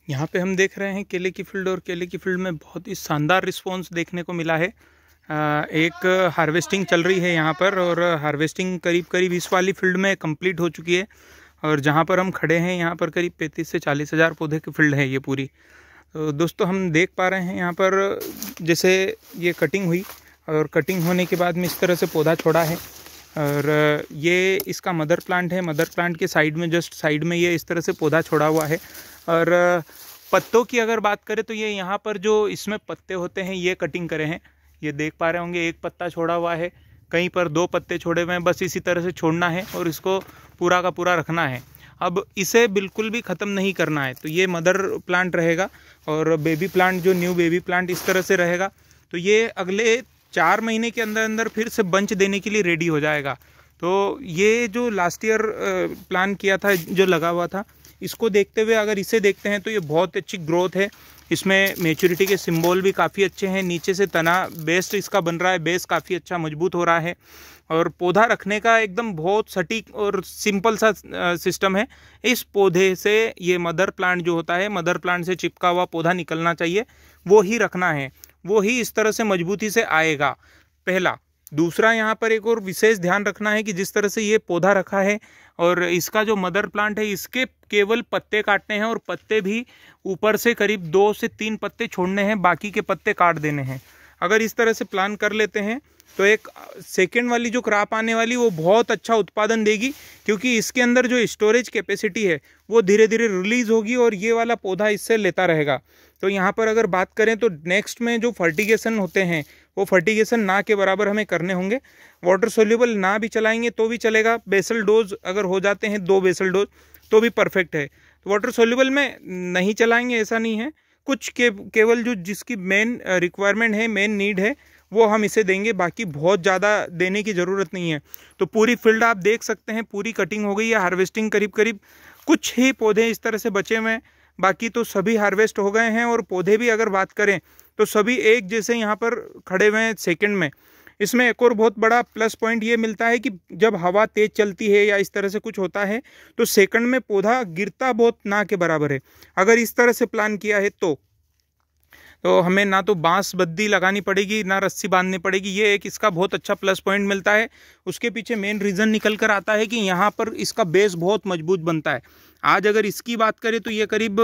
यहाँ पे हम देख रहे हैं केले की फील्ड, और केले की फील्ड में बहुत ही शानदार रिस्पांस देखने को मिला है। एक हार्वेस्टिंग चल रही है यहाँ पर, और हार्वेस्टिंग करीब इस वाली फील्ड में कंप्लीट हो चुकी है। और जहाँ पर हम खड़े हैं यहाँ पर करीब 35 से 40 हज़ार पौधे की फील्ड है ये पूरी। तो दोस्तों हम देख पा रहे हैं यहाँ पर जैसे ये कटिंग हुई, और कटिंग होने के बाद में इस तरह से पौधा छोड़ा है। और ये इसका मदर प्लांट है। मदर प्लांट के साइड में, जस्ट साइड में ये इस तरह से पौधा छोड़ा हुआ है। और पत्तों की अगर बात करें तो ये यहाँ पर जो इसमें पत्ते होते हैं ये कटिंग करे हैं। ये देख पा रहे होंगे, एक पत्ता छोड़ा हुआ है, कहीं पर 2 पत्ते छोड़े हुए हैं। बस इसी तरह से छोड़ना है और इसको पूरा का पूरा रखना है। अब इसे बिल्कुल भी ख़त्म नहीं करना है। तो ये मदर प्लांट रहेगा, और बेबी प्लांट जो न्यू बेबी प्लांट इस तरह से रहेगा। तो ये अगले 4 महीने के अंदर अंदर फिर से बंच देने के लिए रेडी हो जाएगा। तो ये जो लास्ट ईयर प्लान किया था, जो लगा हुआ था, इसको देखते हुए अगर इसे देखते हैं तो ये बहुत अच्छी ग्रोथ है। इसमें मैच्योरिटी के सिंबल भी काफ़ी अच्छे हैं। नीचे से तना बेस्ट इसका बन रहा है, बेस काफ़ी अच्छा मजबूत हो रहा है। और पौधा रखने का एकदम बहुत सटीक और सिंपल सा सिस्टम है। इस पौधे से ये मदर प्लांट जो होता है, मदर प्लांट से चिपका हुआ पौधा निकलना चाहिए, वो ही रखना है, वो ही इस तरह से मजबूती से आएगा, पहला। दूसरा, यहाँ पर एक और विशेष ध्यान रखना है कि जिस तरह से ये पौधा रखा है और इसका जो मदर प्लांट है, इसके केवल पत्ते काटने हैं, और पत्ते भी ऊपर से करीब 2 से 3 पत्ते छोड़ने हैं, बाकी के पत्ते काट देने हैं। अगर इस तरह से प्लान कर लेते हैं तो एक सेकेंड वाली जो क्रॉप आने वाली वो बहुत अच्छा उत्पादन देगी, क्योंकि इसके अंदर जो स्टोरेज कैपेसिटी है वो धीरे धीरे रिलीज होगी, और ये वाला पौधा इससे लेता रहेगा। तो यहाँ पर अगर बात करें तो नेक्स्ट में जो फर्टिगेशन होते हैं वो फर्टिगेशन ना के बराबर हमें करने होंगे। वाटर सोल्यूबल ना भी चलाएंगे तो भी चलेगा। बेसल डोज अगर हो जाते हैं 2 बेसल डोज तो भी परफेक्ट है। तो वाटर सोल्यूबल में नहीं चलाएंगे ऐसा नहीं है, कुछ केवल जो जिसकी मेन रिक्वायरमेंट है, मेन नीड है, वो हम इसे देंगे। बाकी बहुत ज़्यादा देने की ज़रूरत नहीं है। तो पूरी फील्ड आप देख सकते हैं, पूरी कटिंग हो गई है। हार्वेस्टिंग करीब कुछ ही पौधे इस तरह से बचे हुए हैं, बाकी तो सभी हार्वेस्ट हो गए हैं। और पौधे भी अगर बात करें तो सभी एक जैसे यहाँ पर खड़े हुए हैं सेकंड में। इसमें एक और बहुत बड़ा प्लस पॉइंट ये मिलता है कि जब हवा तेज चलती है या इस तरह से कुछ होता है तो सेकंड में पौधा गिरता बहुत ना के बराबर है। अगर इस तरह से प्लान किया है तो हमें ना तो बांस बद्दी लगानी पड़ेगी, ना रस्सी बांधनी पड़ेगी। ये एक इसका बहुत अच्छा प्लस पॉइंट मिलता है। उसके पीछे मेन रीज़न निकल कर आता है कि यहाँ पर इसका बेस बहुत मजबूत बनता है। आज अगर इसकी बात करें तो ये करीब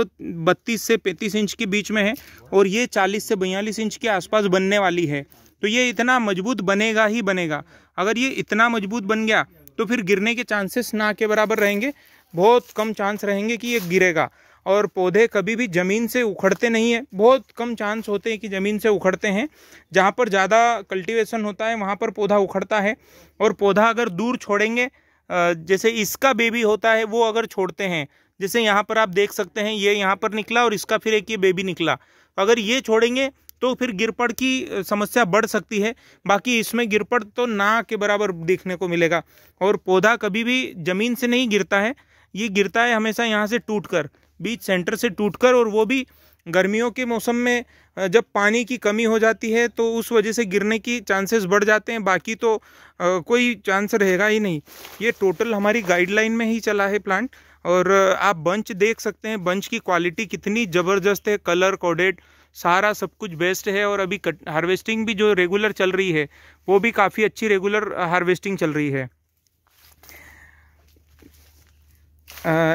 32 से 35 इंच के बीच में है, और ये 40 से 42 इंच के आसपास बनने वाली है। तो ये इतना मजबूत बनेगा ही बनेगा। अगर ये इतना मजबूत बन गया तो फिर गिरने के चांसेस ना के बराबर रहेंगे, बहुत कम चांस रहेंगे कि ये गिरेगा। और पौधे कभी भी ज़मीन से उखड़ते नहीं है, बहुत कम चांस होते हैं कि ज़मीन से उखड़ते हैं। जहाँ पर ज़्यादा कल्टीवेशन होता है वहाँ पर पौधा उखड़ता है। और पौधा अगर दूर छोड़ेंगे, जैसे इसका बेबी होता है वो अगर छोड़ते हैं, जैसे यहाँ पर आप देख सकते हैं, ये यहाँ पर निकला और इसका फिर एक ये बेबी निकला, तो अगर ये छोड़ेंगे तो फिर गिरपड़ की समस्या बढ़ सकती है। बाकी इसमें गिरपड़ तो ना के बराबर देखने को मिलेगा। और पौधा कभी भी ज़मीन से नहीं गिरता है, ये गिरता है हमेशा यहाँ से टूटकर, बीच सेंटर से टूटकर। और वो भी गर्मियों के मौसम में जब पानी की कमी हो जाती है तो उस वजह से गिरने की चांसेस बढ़ जाते हैं। बाकी तो कोई चांस रहेगा ही नहीं। ये टोटल हमारी गाइडलाइन में ही चला है प्लांट। और आप बंच देख सकते हैं, बंच की क्वालिटी कितनी ज़बरदस्त है, कलर कोडेड सारा सब कुछ बेस्ट है। और अभी हार्वेस्टिंग भी जो रेगुलर चल रही है वो भी काफ़ी अच्छी रेगुलर हार्वेस्टिंग चल रही है।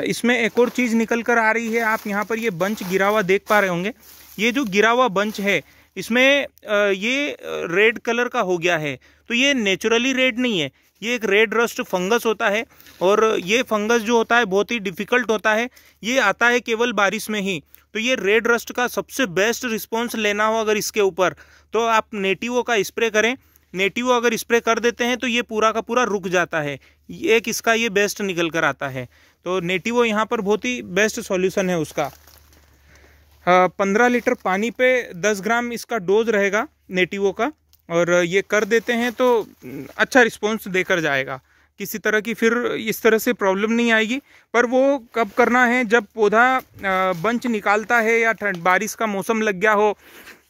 इसमें एक और चीज़ निकल कर आ रही है, आप यहाँ पर ये बंच गिरा हुआ देख पा रहे होंगे। ये जो गिरा हुआ बंच है इसमें ये रेड कलर का हो गया है। तो ये नेचुरली रेड नहीं है, ये एक रेड रस्ट फंगस होता है। और ये फंगस जो होता है बहुत ही डिफ़िकल्ट होता है, ये आता है केवल बारिश में ही। तो ये रेड रस्ट का सबसे बेस्ट रिस्पॉन्स लेना हो अगर इसके ऊपर, तो आप नेटिवो का स्प्रे करें। नेटिवो अगर स्प्रे कर देते हैं तो ये पूरा का पूरा रुक जाता है। एक इसका ये बेस्ट निकल कर आता है। तो नेटिवो यहाँ पर बहुत ही बेस्ट सॉल्यूशन है उसका। 15 लीटर पानी पे 10 ग्राम इसका डोज रहेगा नेटिवो का, और ये कर देते हैं तो अच्छा रिस्पॉन्स देकर जाएगा। किसी तरह की फिर इस तरह से प्रॉब्लम नहीं आएगी। पर वो कब करना है, जब पौधा बंच निकालता है या बारिश का मौसम लग गया हो,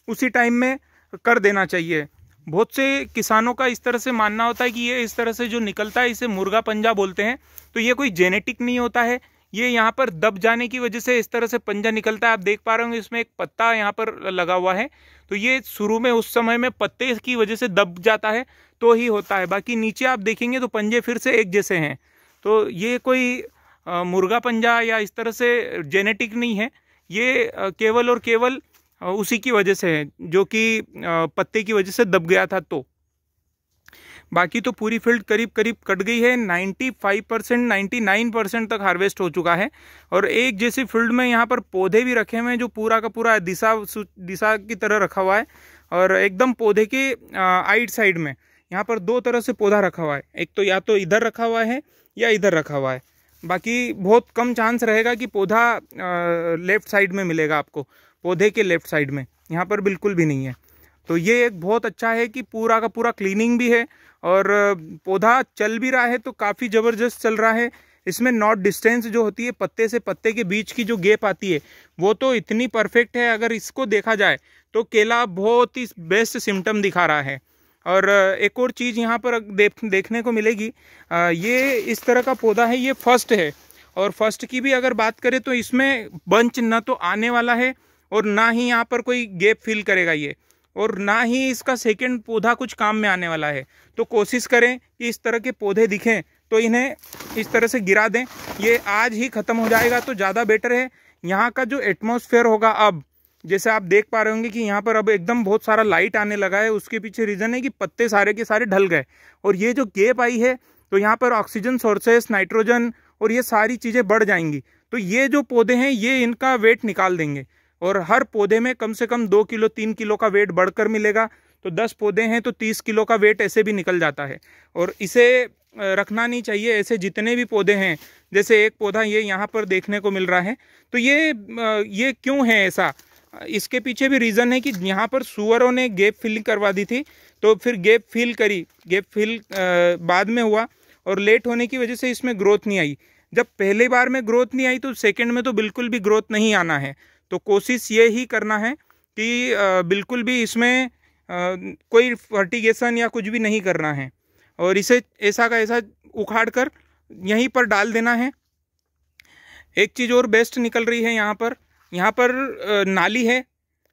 उसी टाइम में कर देना चाहिए। बहुत से किसानों का इस तरह से मानना होता है कि ये इस तरह से जो निकलता है इसे मुर्गा पंजा बोलते हैं। तो ये कोई जेनेटिक नहीं होता है, ये यहाँ पर दब जाने की वजह से इस तरह से पंजा निकलता है। आप देख पा रहे होंगे इसमें एक पत्ता यहाँ पर लगा हुआ है, तो ये शुरू में उस समय में पत्ते की वजह से दब जाता है तो ही होता है। बाकी नीचे आप देखेंगे तो पंजे फिर से एक जैसे हैं। तो ये कोई मुर्गा पंजा या इस तरह से जेनेटिक नहीं है, ये केवल और केवल उसी की वजह से है जो कि पत्ते की वजह से दब गया था। तो बाकी तो पूरी फील्ड करीब करीब कट गई है। 95% 99% तक हार्वेस्ट हो चुका है। और एक जैसी फील्ड में यहाँ पर पौधे भी रखे हुए हैं जो पूरा का पूरा दिशा की तरह रखा हुआ है। और एकदम पौधे के आइट साइड में यहाँ पर दो तरह से पौधा रखा हुआ है, एक तो या तो इधर रखा हुआ है या इधर रखा हुआ है। बाकी बहुत कम चांस रहेगा कि पौधा लेफ्ट साइड में मिलेगा आपको, पौधे के लेफ्ट साइड में यहाँ पर बिल्कुल भी नहीं है। तो ये एक बहुत अच्छा है कि पूरा का पूरा क्लीनिंग भी है और पौधा चल भी रहा है तो काफ़ी ज़बरदस्त चल रहा है। इसमें नॉट डिस्टेंस जो होती है पत्ते से पत्ते के बीच की जो गैप आती है वो तो इतनी परफेक्ट है। अगर इसको देखा जाए तो केला बहुत ही बेस्ट सिम्टम दिखा रहा है। और एक और चीज़ यहाँ पर देखने को मिलेगी, ये इस तरह का पौधा है, ये फर्स्ट है। और फर्स्ट की भी अगर बात करें तो इसमें बंच ना तो आने वाला है और ना ही यहाँ पर कोई गैप फिल करेगा ये, और ना ही इसका सेकंड पौधा कुछ काम में आने वाला है। तो कोशिश करें कि इस तरह के पौधे दिखें तो इन्हें इस तरह से गिरा दें। ये आज ही ख़त्म हो जाएगा तो ज़्यादा बेटर है। यहाँ का जो एटमॉस्फेयर होगा, अब जैसे आप देख पा रहे होंगे कि यहाँ पर अब एकदम बहुत सारा लाइट आने लगा है, उसके पीछे रीज़न है कि पत्ते सारे के सारे ढल गए और ये जो गैप आई है तो यहाँ पर ऑक्सीजन सोर्सेस, नाइट्रोजन और ये सारी चीज़ें बढ़ जाएंगी। तो ये जो पौधे हैं ये इनका वेट निकाल देंगे और हर पौधे में कम से कम 2 किलो 3 किलो का वेट बढ़कर मिलेगा। तो 10 पौधे हैं तो 30 किलो का वेट ऐसे भी निकल जाता है और इसे रखना नहीं चाहिए। ऐसे जितने भी पौधे हैं, जैसे एक पौधा ये यहाँ पर देखने को मिल रहा है, तो ये क्यों है ऐसा, इसके पीछे भी रीज़न है कि यहाँ पर सुअरों ने गैप फिल करवा दी थी, तो फिर गैप फिल बाद में हुआ और लेट होने की वजह से इसमें ग्रोथ नहीं आई। जब पहली बार में ग्रोथ नहीं आई तो सेकंड में तो बिल्कुल भी ग्रोथ नहीं आना है। तो कोशिश ये ही करना है कि बिल्कुल भी इसमें कोई फर्टिगेशन या कुछ भी नहीं करना है और इसे ऐसा का ऐसा उखाड़ कर यहीं पर डाल देना है। एक चीज़ और बेस्ट निकल रही है, यहाँ पर नाली है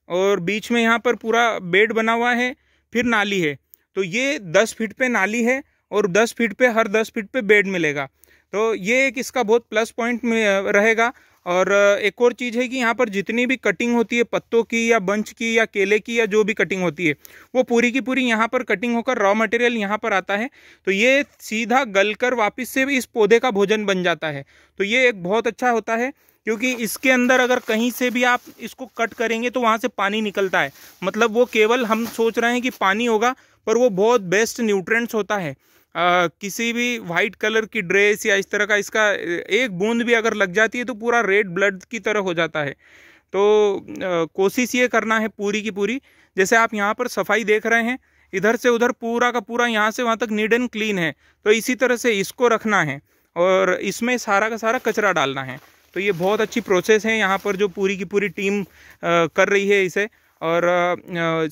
और बीच में यहाँ पर पूरा बेड बना हुआ है, फिर नाली है। तो ये 10 फीट पे नाली है और 10 फीट पे हर 10 फीट पे बेड मिलेगा। तो ये एक इसका बहुत प्लस पॉइंट में रहेगा। और एक और चीज़ है कि यहाँ पर जितनी भी कटिंग होती है पत्तों की या बंच की या केले की या जो भी कटिंग होती है वो पूरी की पूरी यहाँ पर कटिंग होकर रॉ मटेरियल यहाँ पर आता है। तो ये सीधा गलकर वापस से इस पौधे का भोजन बन जाता है। तो ये एक बहुत अच्छा होता है क्योंकि इसके अंदर अगर कहीं से भी आप इसको कट करेंगे तो वहाँ से पानी निकलता है। मतलब वो केवल हम सोच रहे हैं कि पानी होगा, पर वो बहुत बेस्ट न्यूट्रिएंट्स होता है। किसी भी वाइट कलर की ड्रेस या इस तरह का इसका एक बूंद भी अगर लग जाती है तो पूरा रेड ब्लड की तरह हो जाता है। तो कोशिश ये करना है पूरी की पूरी, जैसे आप यहाँ पर सफाई देख रहे हैं, इधर से उधर पूरा का पूरा यहाँ से वहाँ तक नीट एंड क्लीन है। तो इसी तरह से इसको रखना है और इसमें सारा का सारा कचरा डालना है। तो ये बहुत अच्छी प्रोसेस है यहाँ पर जो पूरी की पूरी टीम कर रही है इसे। और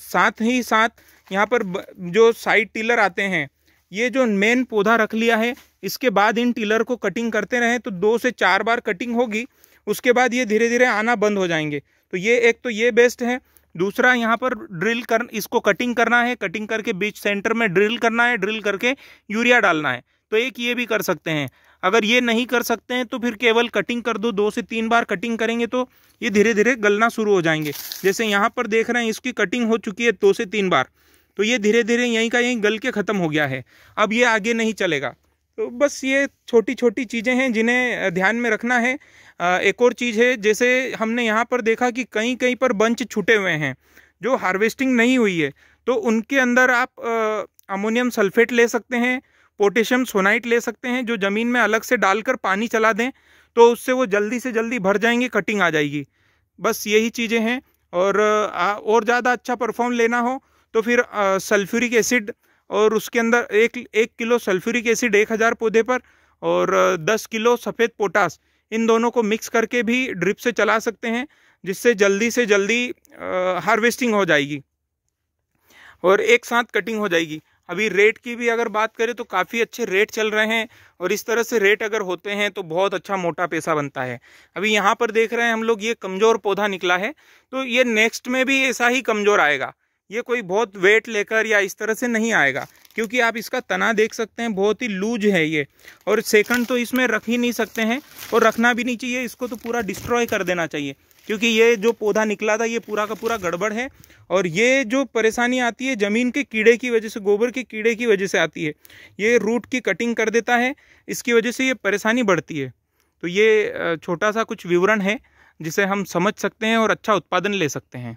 साथ ही साथ यहाँ पर जो साइड टिलर आते हैं, ये जो मेन पौधा रख लिया है, इसके बाद इन टिलर को कटिंग करते रहें तो 2 से 4 बार कटिंग होगी, उसके बाद ये धीरे धीरे आना बंद हो जाएंगे। तो ये एक तो ये बेस्ट है। दूसरा यहाँ पर इसको कटिंग करना है, कटिंग करके बीच सेंटर में ड्रिल करना है, ड्रिल करके यूरिया डालना है। तो एक ये भी कर सकते हैं। अगर ये नहीं कर सकते हैं तो फिर केवल कटिंग कर दो, 2 से 3 बार कटिंग करेंगे तो ये धीरे धीरे गलना शुरू हो जाएंगे। जैसे यहाँ पर देख रहे हैं इसकी कटिंग हो चुकी है 2 से 3 बार, तो ये धीरे धीरे यहीं का यहीं गल के ख़त्म हो गया है। अब ये आगे नहीं चलेगा। तो बस ये छोटी छोटी चीज़ें हैं जिन्हें ध्यान में रखना है। एक और चीज़ है, जैसे हमने यहाँ पर देखा कि कहीं कहीं पर बंच छूटे हुए हैं जो हार्वेस्टिंग नहीं हुई है, तो उनके अंदर आप अमोनियम सल्फेट ले सकते हैं, पोटेशियम सोनाइट ले सकते हैं, जो ज़मीन में अलग से डालकर पानी चला दें तो उससे वो जल्दी से जल्दी भर जाएंगे, कटिंग आ जाएगी। बस यही चीज़ें हैं। और ज़्यादा अच्छा परफॉर्म लेना हो तो फिर सल्फ्यूरिक एसिड, और उसके अंदर एक किलो सल्फ्यूरिक एसिड 1000 पौधे पर और 10 किलो सफ़ेद पोटास, इन दोनों को मिक्स करके भी ड्रिप से चला सकते हैं, जिससे जल्दी से जल्दी हार्वेस्टिंग हो जाएगी और एक साथ कटिंग हो जाएगी। अभी रेट की भी अगर बात करें तो काफ़ी अच्छे रेट चल रहे हैं, और इस तरह से रेट अगर होते हैं तो बहुत अच्छा मोटा पैसा बनता है। अभी यहाँ पर देख रहे हैं हम लोग, ये कमज़ोर पौधा निकला है, तो ये नेक्स्ट में भी ऐसा ही कमज़ोर आएगा। ये कोई बहुत वेट लेकर या इस तरह से नहीं आएगा, क्योंकि आप इसका तना देख सकते हैं, बहुत ही लूज है ये। और सेकंड तो इसमें रख ही नहीं सकते हैं, और रखना भी नहीं चाहिए, इसको तो पूरा डिस्ट्रॉय कर देना चाहिए, क्योंकि ये जो पौधा निकला था ये पूरा का पूरा गड़बड़ है। और ये जो परेशानी आती है ज़मीन के कीड़े की वजह से, गोबर के कीड़े की वजह से आती है। ये रूट की कटिंग कर देता है, इसकी वजह से ये परेशानी बढ़ती है। तो ये छोटा सा कुछ विवरण है जिसे हम समझ सकते हैं और अच्छा उत्पादन ले सकते हैं।